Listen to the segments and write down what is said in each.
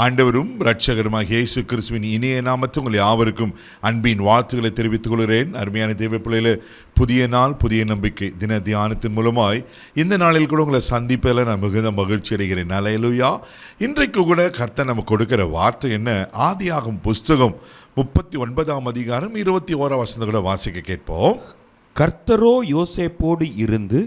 ஆண்டவரும் இரட்சகருமாகிய இயேசு கிறிஸ்துவின் இனிய நாமத்தில் உங்கள் யாவருக்கும் அன்பின் வாழ்த்துக்களை தெரிவித்துக் கொள்கிறேன். அருமையான தேவ பிள்ளைகளே, புதிய நாள் புதிய நம்பிக்கை தின தியானத்தின் மூலமாய் இந்த நாளில் கூட உங்களை சந்திப்பதில் நான் மிகுந்த மகிழ்ச்சி அடைகிறேன். அல்லேலூயா. இன்றைக்கு கூட கர்த்தர் நமக்கு கொடுக்கிற வார்த்தை என்ன? ஆதியாகமம் புஸ்தகம் 39ஆம் அதிகாரம் 21ஆம் வசனத்தை கூட வாசிக்க கேட்போம். கர்த்தரோ யோசேப்போடு இருந்து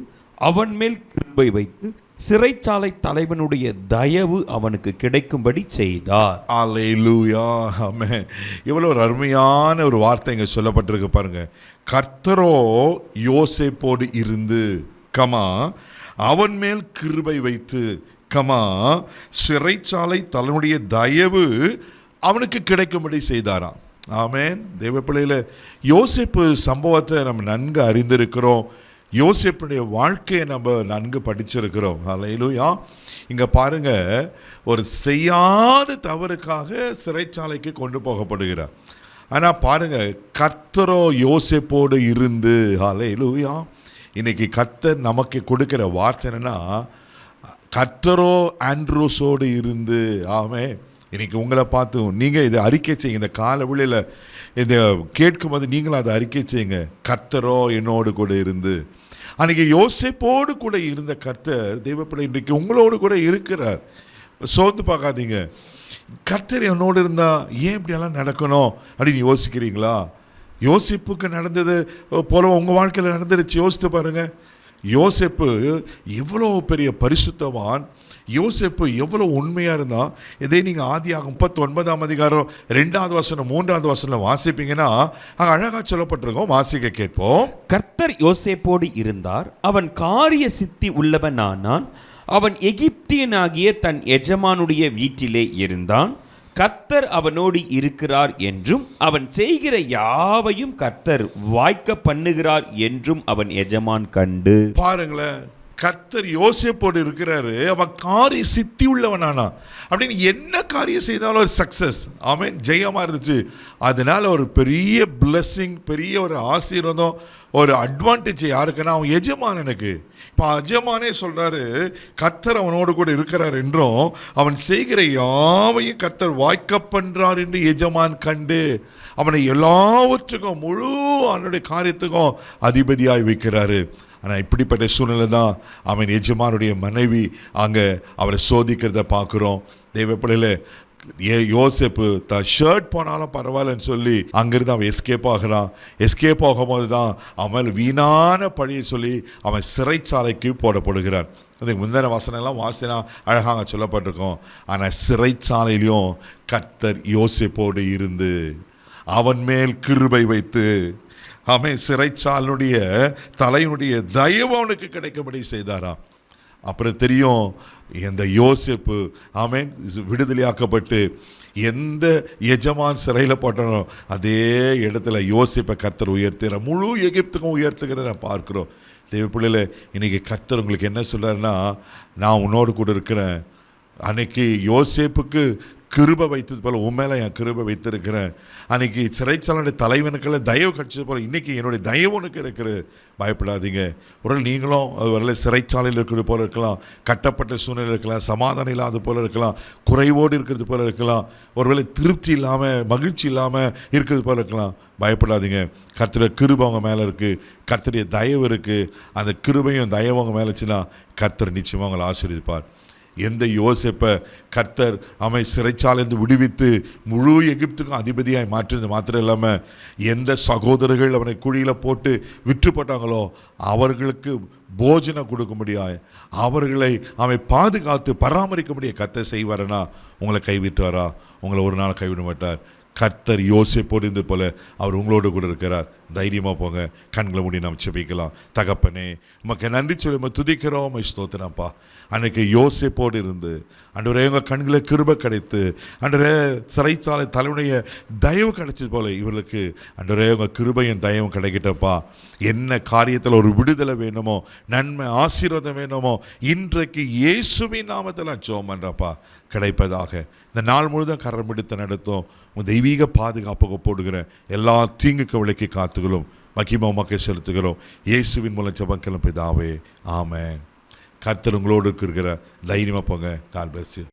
அவன் மேல் கிருபை வைத்து சிறைச்சாலை தலைவனுடைய தயவு அவனுக்கு கிடைக்கும்படி செய்தார். அல்லேலூயா. ஆமென். இவ்வளவு ஒரு அருமையான ஒரு வார்த்தை இங்கே சொல்லப்பட்டிருக்கு பாருங்க. கர்த்தரோ யோசேப்போடு இருந்து அவன் மேல் கிருபை வைத்து சிறைச்சாலை தலைவனுடைய தயவு அவனுக்கு கிடைக்கும்படி செய்தாராம். ஆமென். தேவ பிள்ளையில யோசேப்பு சம்பவத்தை நம்ம நன்கு அறிந்திருக்கிறோம். யோசேப்புடைய வாழ்க்கையை நம்ம நன்கு படிச்சிருக்கிறோம். அல்லேலூயா. இங்கே பாருங்க, ஒரு செய்யாத தவறுக்காக சிறைச்சாலைக்கு கொண்டு போகப்படுகிறார். ஆனால் பாருங்க, கர்த்தரோ யோசேப்போடு இருந்து. அல்லேலூயா. இன்னைக்கு கர்த்தர் நமக்கு கொடுக்கிற வார்த்தை என்னன்னா, கர்த்தரோ ஆண்ட்ரூஸோடு இருந்து. ஆமென். இன்னைக்கு உங்களை பார்த்து நீங்கள் இதை அறிக்கை செய்யுங்க. இந்த கால வேளையில் இதை கேட்கும்போது நீங்களும் அதை அறிக்கை செய்யுங்க. கர்த்தரோ என்னோடு கூட இருந்து. அன்றைக்கி யோசேப்போடு கூட இருந்த கர்த்தர் தெய்வப்பிள்ளை இன்றைக்கு உங்களோடு கூட இருக்கிறார். சோர்ந்து பார்க்காதீங்க. கர்த்தர் என்னோடு இருந்தால் ஏன் இப்படியெல்லாம் நடக்கணும் அப்படின்னு யோசிக்கிறீங்களா? யோசேப்புக்கு நடந்தது போல உங்கள் வாழ்க்கையில் நடந்துருச்சு. யோசித்து பாருங்கள். யோசேப்பு எவ்வளோ பெரிய பரிசுத்தவான், யோசேப்பு எவ்வளோ உண்மையாக இருந்தால், இதே நீங்கள் ஆதியாகமம் 39ஆம் அதிகாரம் 2வது வசனம் 3வது வசனம் வாசிப்பீங்கன்னா அங்கே அழகாக சொல்லப்பட்டிருக்கோம். வாசிக்க கேட்போம். கர்த்தர் யோசேப்போடு இருந்தார், அவன் காரிய சித்தி உள்ளவனானான், அவன் எகிப்தியனாகிய தன் எஜமானுடைய வீட்டிலே இருந்தான். கர்த்தர் அவனோடு இருக்கிறார் என்றும் அவன் செய்கிற யாவையும் கர்த்தர் வாய்க்க பண்ணுகிறார் என்றும் அவன் எஜமான் கண்டு. பாருங்களேன், கர்த்தர் யோசேப்போடு இருக்கிறாரு, அவன் காரிய சித்தி உள்ளவனானா அப்படின்னு என்ன காரியம் செய்தாலும் ஒரு சக்சஸ். ஆமென். ஜெயமாக இருந்துச்சு. அதனால ஒரு பெரிய பிளெஸ்ஸிங், பெரிய ஒரு ஆசீர்வாதம், ஒரு அட்வான்டேஜ் யாருக்குன்னா அவன் எஜமானனுக்கு. இப்போ எஜமானே சொல்றாரு, கர்த்தர் அவனோடு கூட இருக்கிறார் என்றும் அவன் செய்கிற யாவையும் கர்த்தர் வாய்க்க பண்றார் என்று எஜமான் கண்டு அவனை எல்லாவற்றுக்கும் முழு அவனுடைய காரியத்துக்கும் அதிபதியாய் வைக்கிறாரு. ஆனால் இப்படிப்பட்ட சூழ்நிலை தான் அவன் எஜமானுடைய மனைவி அங்கே அவரை சோதிக்கிறத பார்க்குறோம். தெய்வ பிள்ளையில் யோசேப்பு தான் ஷர்ட் போனாலும் பரவாயில்லன்னு சொல்லி அங்கிருந்து அவன் எஸ்கேப் ஆகிறான். எஸ்கேப் ஆகும்போது தான் அவன் வீணான பழியை சொல்லி அவன் சிறைச்சாலைக்கு போடப்படுகிறான். அதுக்கு முந்தின வசனம்லாம் வாசினா அழகாக சொல்லப்பட்டிருக்கோம். ஆனால் சிறைச்சாலையிலையும் கர்த்தர் யோசேப்போடு இருந்து அவன் மேல் கிருபை வைத்து அவன் சிறைச்சாலையுடைய தலைவனுடைய தயவு அவனுக்கு கிடைக்கும்படி செய்தாராம். அப்புறம் தெரியும், இந்த யோசேப்பு ஆமென் விடுதலையாக்கப்பட்டு எந்த எஜமான் சிறையில் போட்டானோ அதே இடத்துல யோசேப்பை கர்த்தர் உயர்த்துகிற, முழு எகிப்துக்கும் உயர்த்துகிறத நான் பார்க்குறோம். தேவ பிள்ளையில இன்னைக்கு கர்த்தர் உங்களுக்கு என்ன சொல்கிறாருன்னா, நான் உன்னோடு கூட இருக்கிறேன். அன்னைக்கு யோசேப்புக்கு கிருபை வைத்தது போல உன் மேலே என் கிருபை வைத்திருக்கிறேன். அன்னைக்கு சிறைச்சாலையுடைய தலைவனுக்கெல்லாம் தயவு கிடைச்சது போல இன்னைக்கு என்னுடைய தயவு உனக்கு இருக்கிறது. பயப்படாதீங்க. ஒரு நீங்களும் அது வரல சிறைச்சாலையில் இருக்கிறது போல இருக்கலாம், கட்டப்பட்ட சூழ்நிலை இருக்கலாம், சமாதானம் இல்லாத போல இருக்கலாம், குறைவோடு இருக்கிறது போல இருக்கலாம், ஒருவேளை திருப்தி இல்லாமல் மகிழ்ச்சி இல்லாமல் இருக்கிறது போல இருக்கலாம். பயப்படாதீங்க. கர்த்தருடைய கிருபை அவங்க மேலே இருக்குது, கர்த்தருடைய தயவு இருக்குது. அந்த கிருபையும் தயவு அவங்க மேலே வச்சுன்னா கர்த்தர் நிச்சயமாக அவங்களை ஆசீர்வதிப்பார். எந்த யோசேப்பை கர்த்தர் அவன் சிறைச்சாலைந்து விடுவித்து முழு எகிப்துக்கும் அதிபதியாய் மாற்றினது மாத்திரம் இல்லாமல் எந்த சகோதரர்கள் அவனை குழியில் போட்டு விற்று போட்டாங்களோ அவர்களுக்கு போஜனம் கொடுக்க முடியாது, அவர்களை அவன் பாதுகாத்து பராமரிக்க முடிய கர்த்தர் செய்வாரனா உங்களை கைவிட்டுவாரா? உங்களை ஒரு நாள் கைவிட மாட்டார். கர்த்தர் யோசேப்போடு இருந்தது போல அவர் உங்களோடு கூட இருக்கிறார். தைரியமாக போங்க. கண்களை மூடி நாம் செபிக்கலாம். தகப்பனே, உமக்கு நன்றி சொல்லி நம்ம துதிக்கிறோம், ஸ்தோத்திரப்பா. அன்றைக்கு யோசேப்போடு இருந்து அன்றைய எங்கள் கண்களை கிருபை கிடைத்து அன்றைய சிறைச்சாலை தலைவனுடைய தயவு கிடைச்சது போல இவர்களுக்கு அன்றைய உங்கள் கிருபையும் தயவும் கிடைக்கிட்டப்பா. என்ன காரியத்தில் ஒரு விடுதலை வேணுமோ, நன்மை ஆசீர்வாதம் வேணுமோ, இன்றைக்கு இயேசுவின் நாமத்தில் நான் ஜெபம் பண்ணுறப்பா கிடைப்பதாக. இந்த நாள் முழுதும் கரம் பிடித்து நடத்தும் உன் தெய்வீக பாதுகாப்புக்கு போடுகிற எல்லா தீங்குக்கு விலக்கி காத்துகளும் மகிமை உமக்கே செலுத்துகிறோம். இயேசுவின் மூலம் ஜெபம் பிதாவே, ஆமென். கர்த்தர் உங்களோடு இருக்கிற தைரியமாக போங்க. God bless you.